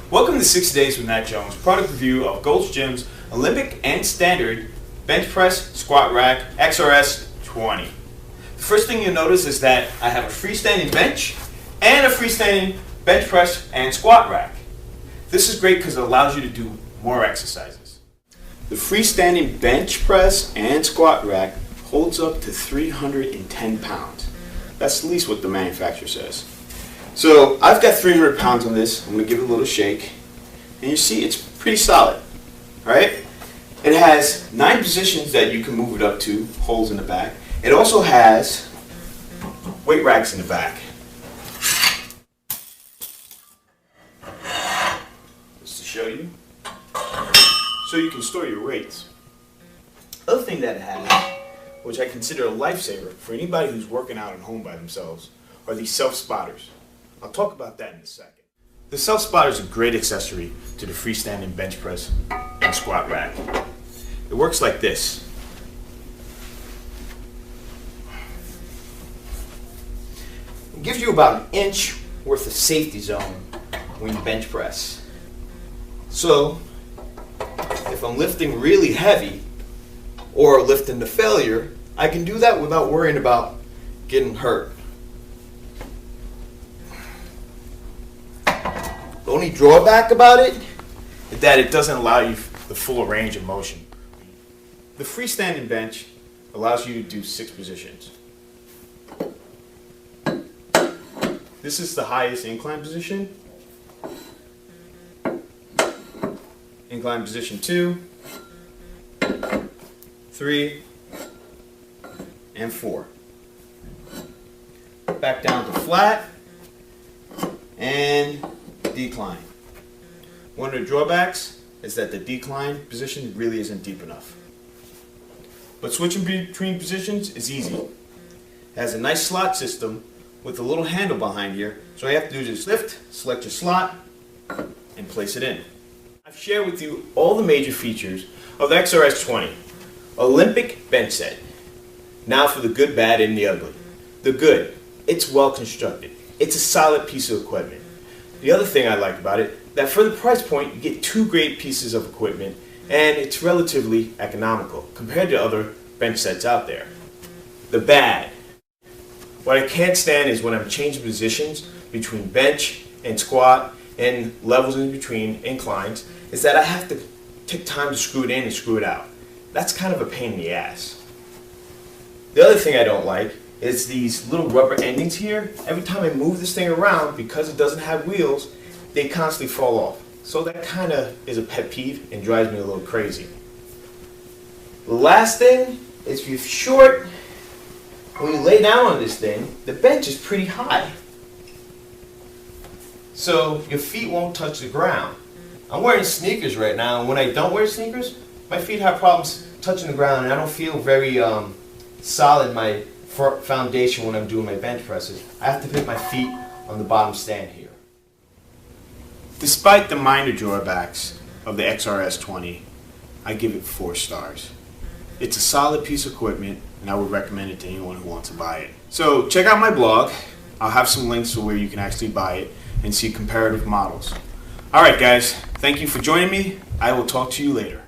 Welcome to 6 Days with Matt Jones, product review of Gold's Gym's Olympic and Standard Bench Press Squat Rack XRS 20. The first thing you'll notice is that I have a freestanding bench and a freestanding bench press and squat rack. This is great because it allows you to do more exercises. The freestanding bench press and squat rack holds up to 310 pounds. That's at least what the manufacturer says. So I've got 300 pounds on this. I'm going to give it a little shake. And you see it's pretty solid, right? It has 9 positions that you can move it up to, holes in the back. It also has weight racks in the back. Just to show you. So you can store your weights. Other thing that it has, which I consider a lifesaver for anybody who's working out at home by themselves, are these self-spotters. I'll talk about that in a second. The self-spotter is a great accessory to the freestanding bench press and squat rack. It works like this. It gives you about an inch worth of safety zone when you bench press. So, if I'm lifting really heavy or lifting to failure, I can do that without worrying about getting hurt. The only drawback about it is that it doesn't allow you the full range of motion. The freestanding bench allows you to do 6 positions. This is the highest incline position. Incline position 2, 3, and 4. Back down to flat and decline. One of the drawbacks is that the decline position really isn't deep enough. But switching between positions is easy. It has a nice slot system with a little handle behind here, so all you have to do is just lift, select your slot, and place it in. I've shared with you all the major features of the XRS 20 Olympic bench set. Now for the good, bad, and the ugly. The good, it's well constructed. It's a solid piece of equipment. The other thing I like about it, that for the price point, you get 2 great pieces of equipment, and it's relatively economical compared to other bench sets out there. The bad. What I can't stand is when I'm changing positions between bench and squat and levels in between inclines, is that I have to take time to screw it in and screw it out. That's kind of a pain in the ass. The other thing I don't like is these little rubber endings here. Every time I move this thing around, because it doesn't have wheels, they constantly fall off. So that kind of is a pet peeve and drives me a little crazy. The last thing is if you're short, when you lay down on this thing, the bench is pretty high. So your feet won't touch the ground. I'm wearing sneakers right now, and when I don't wear sneakers, my feet have problems touching the ground, and I don't feel very solid my foundation when I'm doing my bench presses. I have to put my feet on the bottom stand here. Despite the minor drawbacks of the XRS 20, I give it 4 stars. It's a solid piece of equipment, and I would recommend it to anyone who wants to buy it. So check out my blog. I'll have some links to where you can actually buy it and see comparative models. Alright guys, thank you for joining me. I will talk to you later.